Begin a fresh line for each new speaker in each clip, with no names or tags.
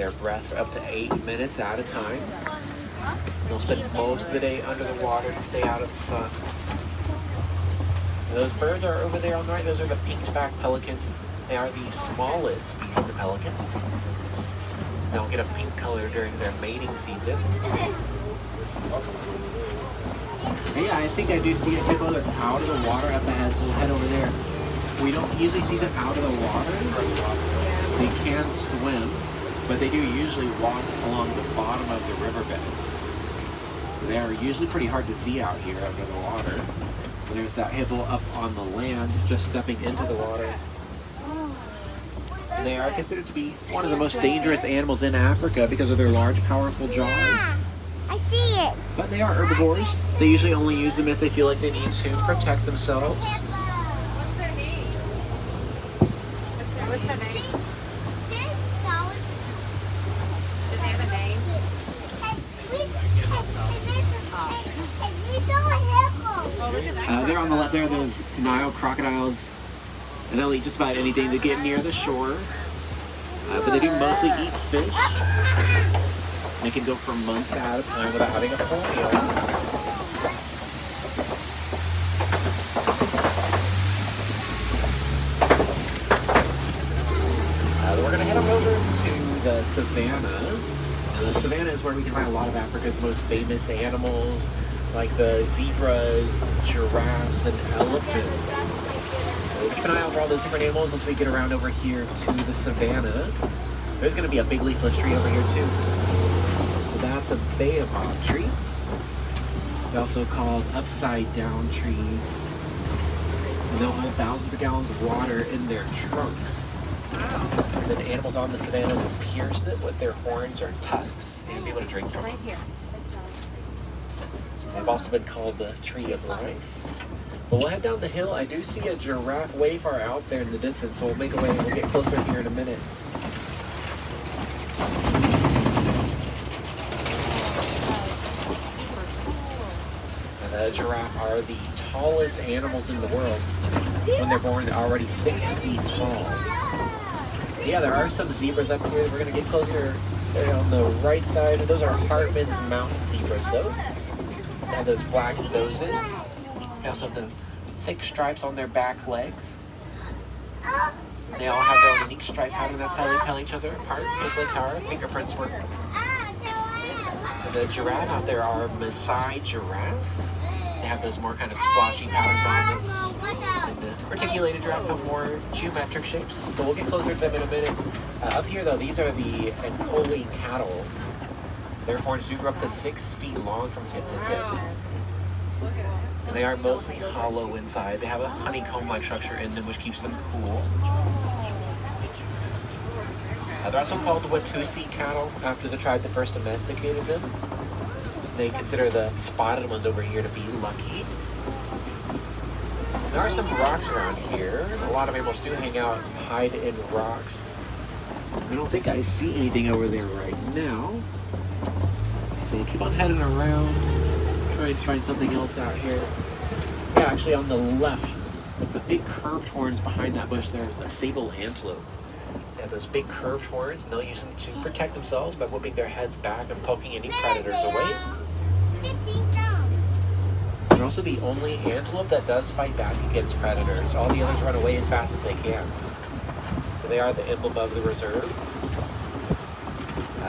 their breath for up to 8 minutes at a time. They'll spend most of the day under the water to stay out of the sun. And those birds are over there on the right. Those are the pink-backed pelicans. They are the smallest species of pelican. They'll get a pink color during their mating season. Yeah, I think I do see a hippo that's out of the water up ahead, so we'll head over there. We don't usually see them out of the water. They can swim, but they do usually walk along the bottom of the riverbed. They are usually pretty hard to see out here under the water. And there's that hippo up on the land, just stepping into the water. They are considered to be one of the most dangerous animals in Africa because of their large, powerful jaws.
Yeah, I see it.
But they are herbivores. They usually only use them if they feel like they need to protect themselves.
What's their name? What's their name? Do they have a name? Oh, look at that.
There on the left there, those Nile crocodiles. And they'll eat just about anything to get near the shore. But they do mostly eat fish. They can go for months at a time without having a full meal. We're going to head over to the savannah. And the savannah is where we can find a lot of Africa's most famous animals, like the zebras, giraffes, and elephants. So keep an eye out for all those different animals once we get around over here to the savannah. There's going to be a big leafless tree over here too. So that's a baobab tree. They're also called upside down trees. And they'll hold thousands of gallons of water in their trunks. And then animals on the savannah will pierce it with their horns or tusks and be able to drink from it.
Right here.
They've also been called the tree of life. But we'll head down the hill. I do see a giraffe way far out there in the distance, so we'll make our way and we'll get closer here in a minute. And the giraffe are the tallest animals in the world. When they're born, they're already 6 feet tall. Yeah, there are some zebras up here. We're going to get closer. They're on the right side. Those are Hartman's mountain zebras, though. They have those black noses. They also have the thick stripes on their back legs. They all have their own unique stripe pattern. That's how they tell each other apart, just like how our fingerprints work. And the giraffe out there are Maasai giraffes. They have those more kind of splotchy patterns on them. And the articulated giraffe have more geometric shapes. So we'll get closer to them in a minute. Up here, though, these are the Ankole cattle. Their horns do grow up to 6 feet long from tip to tip. And they are mostly hollow inside. They have a honeycomb-like structure in them, which keeps them cool. They're also called Watusi cattle after the tribe that first domesticated them. They consider the spotted ones over here to be lucky. There are some rocks around here. A lot of animals do hang out and hide in rocks. I don't think I see anything over there right now. So we'll keep on heading around, trying to find something else out here. Yeah, actually on the left, the big curved horns behind that bush there, the sable antelope. They have those big curved horns, and they'll use them to protect themselves by whipping their heads back and poking any predators away. They're also the only antelope that does fight back against predators. All the others run away as fast as they can. So they are the emblem of the reserve.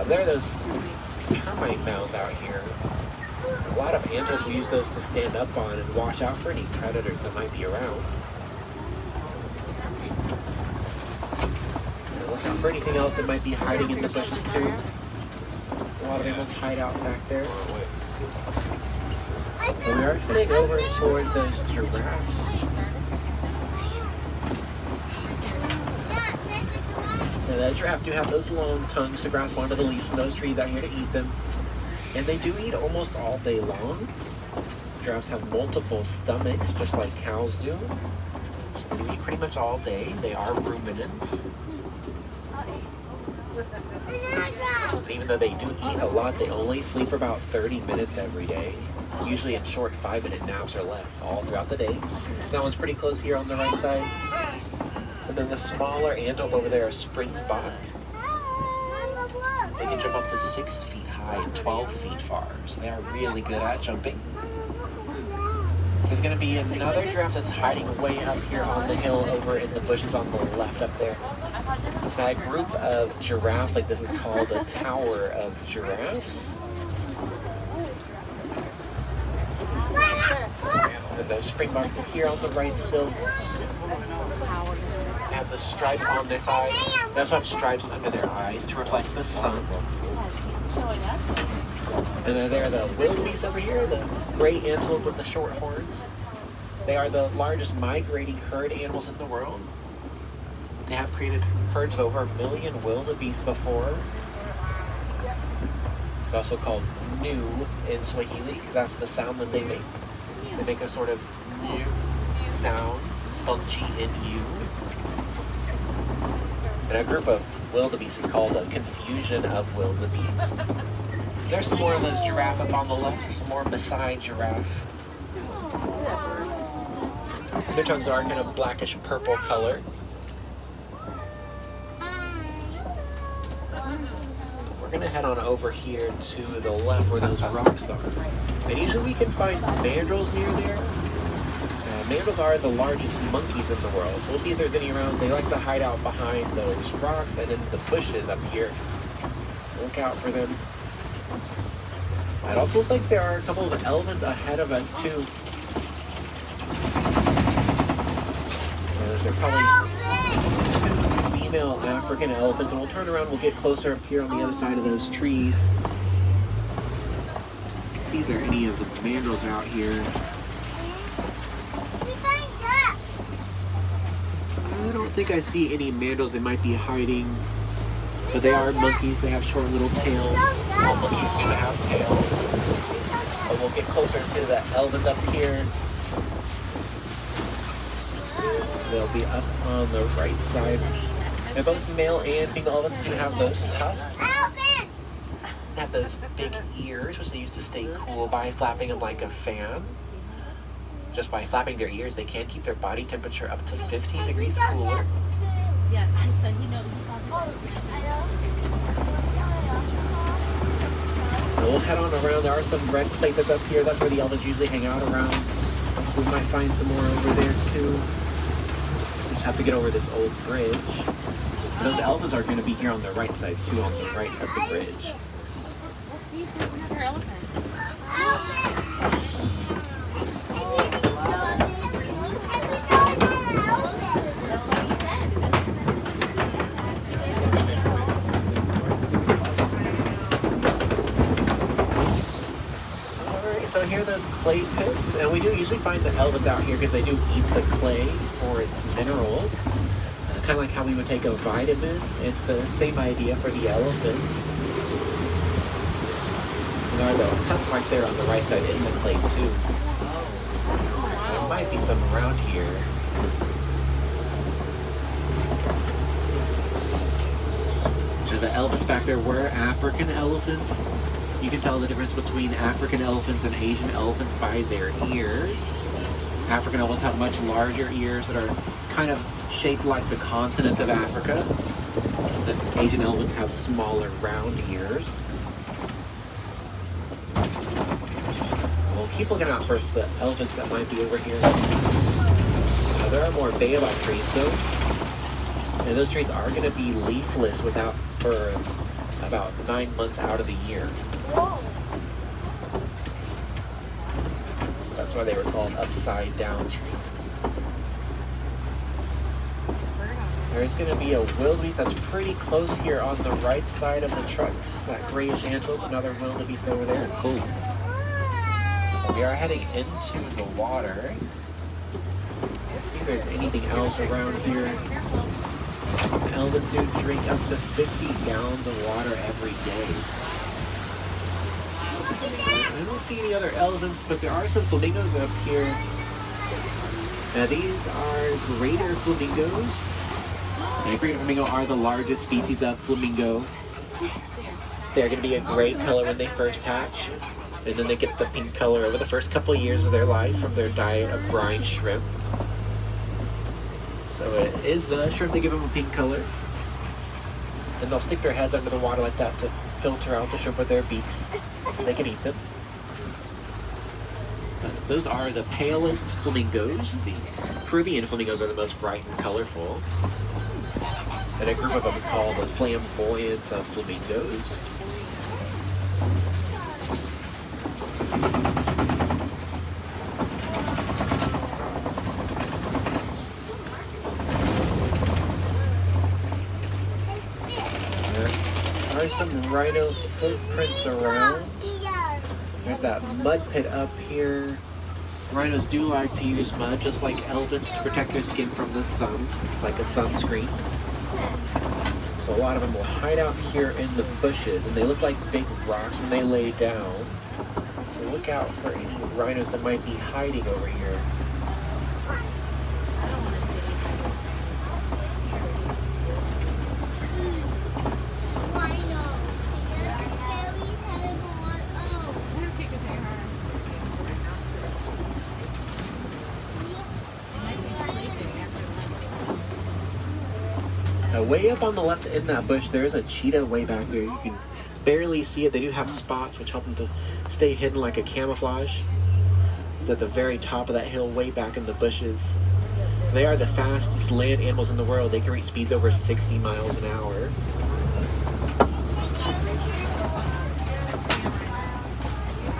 There are those termite mounds out here. A lot of antelopes will use those to stand up on and watch out for any predators that might be around. And look out for anything else that might be hiding in the bushes too. A lot of animals hide out back there. And we are heading over toward those giraffes. Now, the giraffe do have those long tongues to grasp onto the leaves from those trees out here to eat them. And they do eat almost all day long. Giraffes have multiple stomachs, just like cows do. So they eat pretty much all day. They are ruminants. But even though they do eat a lot, they only sleep for about 30 minutes every day. Usually in short 5-minute naps or less all throughout the day. That one's pretty close here on the right side. And then the smaller antelope over there is springbok. jump up to 6 feet high and 12 feet far. So they are really good at jumping. There's going to be another giraffe that's hiding way up here on the hill over in the bushes on the left up there. That group of giraffes, like this is called a tower of giraffes. And the springbok here on the right still. They have the stripe on their side. They also have stripes under their eyes to reflect the sun. And then there are the wildebeest over here, the gray antelope with the short horns. They are the largest migrating herd animals in the world. They have created herds of over 1 million wildebeest before. It's also called new in Swahili because that's the sound that they make. They make a sort of new sound, spelled G-N-U. And a group of wildebeest is called a confusion of wildebeest. There's some more of those giraffe up on the left. There's some more Maasai giraffe. Their tongues are kind of blackish purple color. We're going to head on over here to the left where those rocks are. And usually we can find mandrills near there. Mandrills are the largest monkeys in the world. So we'll see if there's any around. They like to hide out behind those rocks and in the bushes up here. So look out for them. It also looks like there are a couple of elephants ahead of us too. They're probably female African elephants, and we'll turn around, we'll get closer up here on the other side of those trees. See if there are any of the mandrills out here. I don't think I see any mandrills. They might be hiding. But they are monkeys. They have short little tails. All monkeys do have tails. But we'll get closer to the elephants up here. They'll be up on the right side. And both male and female elephants do have those tusks. They have those big ears, which they use to stay cool by flapping them like a fan. Just by flapping their ears, they can keep their body temperature up to 15 degrees cooler.
Yeah, he said he knows.
We'll head on around. There are some red clay pits up here. That's where the elephants usually hang out around. So we might find some more over there too. We just have to get over this old bridge. And those elephants are going to be here on the right side too, on the right of the bridge.
Let's see if there's another elephant.
So here are those clay pits, and we do usually find the elephants out here because they do eat the clay for its minerals. Kind of like how we would take a vitamin. It's the same idea for the elephants. And there are the tusk marks there on the right side in the clay too. So there might be some around here. So the elephants back there were African elephants. You can tell the difference between African elephants and Asian elephants by their ears. African elephants have much larger ears that are kind of shaped like the continent of Africa. The Asian elephants have smaller, round ears. We'll keep looking out for the elephants that might be over here. Now, there are more baobab trees though. And those trees are going to be leafless for about 9 months out of the year. So that's why they were called upside down trees. There's going to be a wildebeest that's pretty close here on the right side of the truck. That grayish antelope, another wildebeest over there. Cool. We are heading into the water. Let's see if there's anything else around here. Elephants do drink up to 50 gallons of water every day. I don't see any other elephants, but there are some flamingos up here. Now these are greater flamingos. And greater flamingo are the largest species of flamingo. They're going to be a gray color when they first hatch. And then they get the pink color over the first couple of years of their life from their diet of brine shrimp. So it is the shrimp that give them a pink color. And they'll stick their heads under the water like that to filter out the shrimp with their beaks so they can eat them. Those are the palest flamingos. The Caribbean flamingos are the most bright and colorful. And a group of them is called the flamboyant flamingos. There are some rhino footprints around. There's that mud pit up here. Rhinos do like to use mud, just like elephants, to protect their skin from the sun, like a sunscreen. So a lot of them will hide out here in the bushes, and they look like big rocks when they lay down. So look out for any rhinos that might be hiding over here. Way up on the left in that bush, there is a cheetah way back there. You can barely see it. They do have spots which help them to stay hidden like a camouflage. It's at the very top of that hill way back in the bushes. They are the fastest land animals in the world. They can reach speeds over 60 miles an hour.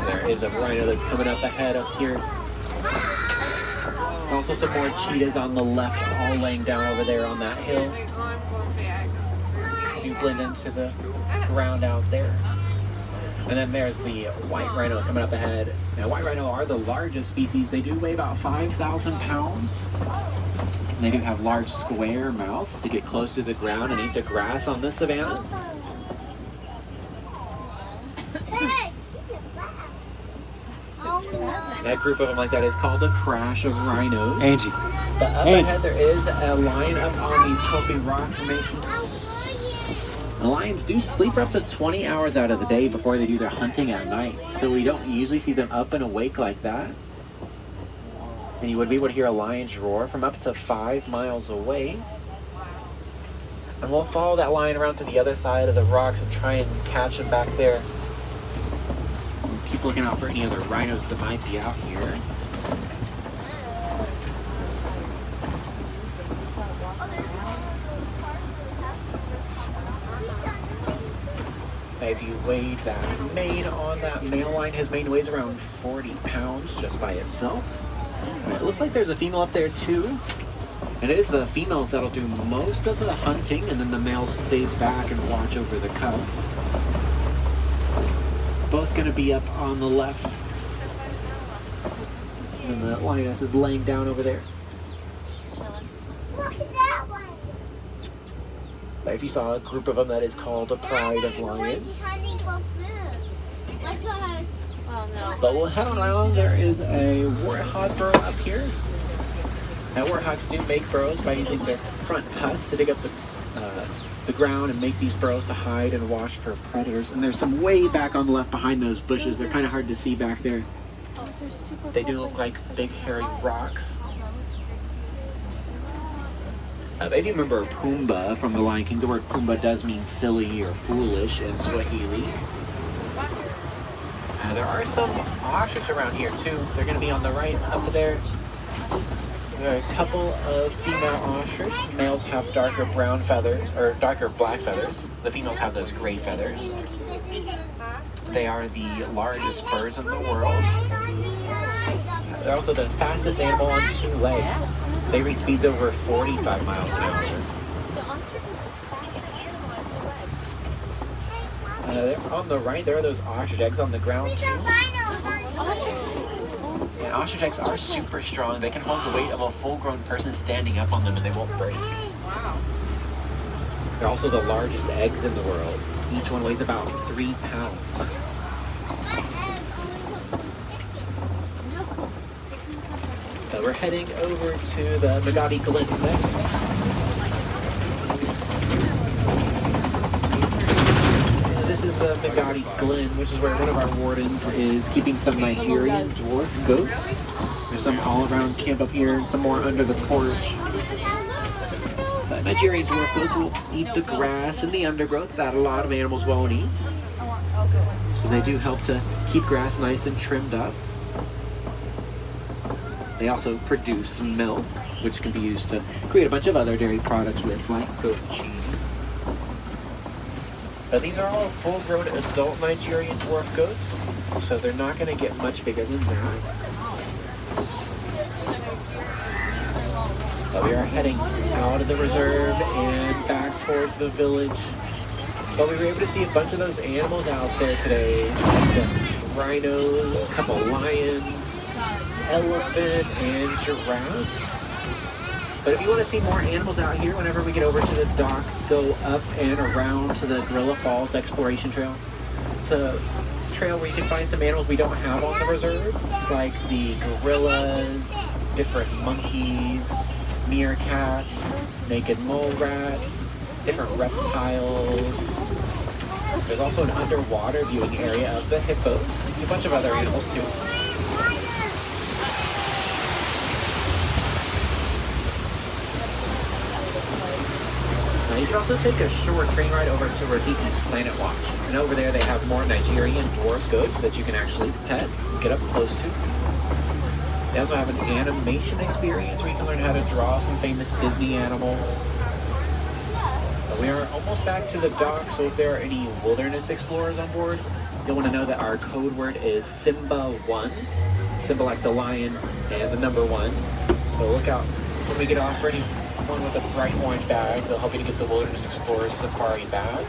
There is a rhino that's coming up ahead up here. Also some more cheetahs on the left, all laying down over there on that hill. You blend into the ground out there. And then there's the white rhino coming up ahead. Now, white rhino are the largest species. They do weigh about 5,000 pounds. And they do have large square mouths to get close to the ground and eat the grass on the savanna. That group of them like that is called a crash of rhinos.
Angie.
But up ahead there is a lion up on these puppy rock formations. The lions do sleep for up to 20 hours out of the day before they do their hunting at night. So we don't usually see them up and awake like that. And you would be able to hear a lion's roar from up to 5 miles away. And we'll follow that lion around to the other side of the rocks and try and catch him back there. Keep looking out for any other rhinos that might be out here. If you weighed that mane on that male lion, his mane weighs around 40 pounds just by itself. And it looks like there's a female up there too. And it is the females that'll do most of the hunting, and then the males stay back and watch over the cubs. Both going to be up on the left. And the lioness is laying down over there.
Look at that one.
But if you saw a group of them, that is called a pride of lions.
Hunting for food. Look at us.
Oh no.
But we'll head on around. There is a warthog burrow up here. Now warthogs do make burrows by using their front tusks to dig up the ground and make these burrows to hide and watch for predators. And there's some way back on the left behind those bushes. They're kind of hard to see back there. They do look like big hairy rocks. If you remember Pumbaa from The Lion King, the word Pumbaa does mean silly or foolish in Swahili. There are some ostrich around here too. They're going to be on the right up there. There are a couple of female ostrich. Males have darker brown feathers, or darker black feathers. The females have those gray feathers. They are the largest birds in the world. They're also the fastest animal on 2 legs. They reach speeds over 45 miles an hour. On the right, there are those ostrich eggs on the ground too. And ostrich eggs are super strong. They can hold the weight of a full-grown person standing up on them and they won't break. They're also the largest eggs in the world. Each one weighs about 3 pounds. So we're heading over to the Vacay Glen next. This is the Vacay Glen, which is where one of our wardens is keeping some Nigerian dwarf goats. There's some all around camp up here and some more under the porch. But Nigerian dwarf goats will eat the grass and the undergrowth that a lot of animals won't eat. So they do help to keep grass nice and trimmed up. They also produce milk, which can be used to create a bunch of other dairy products with, like goat cheese. But these are all full-grown adult Nigerian dwarf goats, so they're not going to get much bigger than that. But we are heading out of the reserve and back towards the village. But we were able to see a bunch of those animals out there today. The rhinos, a couple lions, elephant, and giraffe. But if you want to see more animals out here, whenever we get over to the dock, go up and around to the Gorilla Falls Exploration Trail. It's a trail where you can find some animals we don't have on the reserve, like the gorillas, different monkeys, meerkats, naked mole rats, different reptiles. There's also an underwater viewing area of the hippos, and a bunch of other animals too. Now you can also take a short train ride over to Rafiki's Planet Watch. And over there they have more Nigerian dwarf goats that you can actually pet, get up close to. They also have an animation experience where you can learn how to draw some famous Disney animals. But we are almost back to the dock, so if there are any wilderness explorers on board, you'll want to know that our code word is Simba1. Simba like the lion and the number 1. So look out when we get off for anyone with a bright orange badge. They'll help you to get the Wilderness Explorer Safari badge.